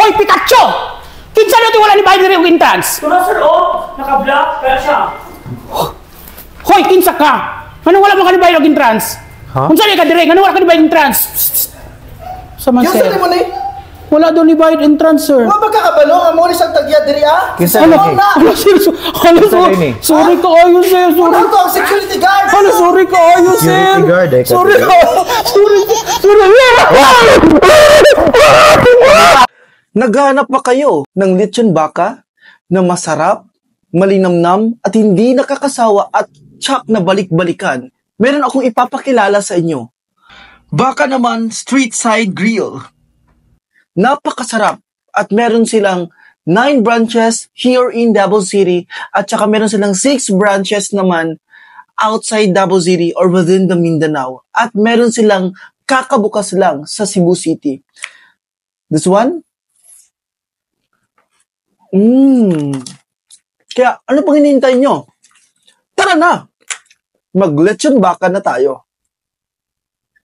Hoy, Pikachu! Kinsa na wala ni bayad diri og entrance? Tuna sir, oh, naka-black, kaya siya. Hoy, kinsa ka? Ano wala mo ka ni bayad og entrance? Ha? Unsa ni ka diri? Ano wala ka ni bayad entrance? Sama Yung sir. sa mo ni? Wala daw ni bayad entrance, sir. Wa ba ka kabalo? Amo ni sang tagya diri ah? Kinsa Ano? lagi? Ano, sir? Ano, Kinsa ni? sorry ka ayo, sir. Sorry. Ano to ang security guard? Ano, sorry ka ayo, sir. Security guard, eh, Sorry kasi- ka. Sorry. Naghahanap ba kayo ng lechon baka na masarap, malinamnam at hindi nakakasawa at tsak na balik-balikan? Meron akong ipapakilala sa inyo. Baka naman Street Side Grill. Napakasarap at meron silang 9 branches here in Davao City at saka meron silang 6 branches naman outside Davao City or within the Mindanao. At meron silang kakabukas lang sa Cebu City. This one? Kaya ano pang hinihintay nyo? Tara na! Mag-lechon baka na tayo.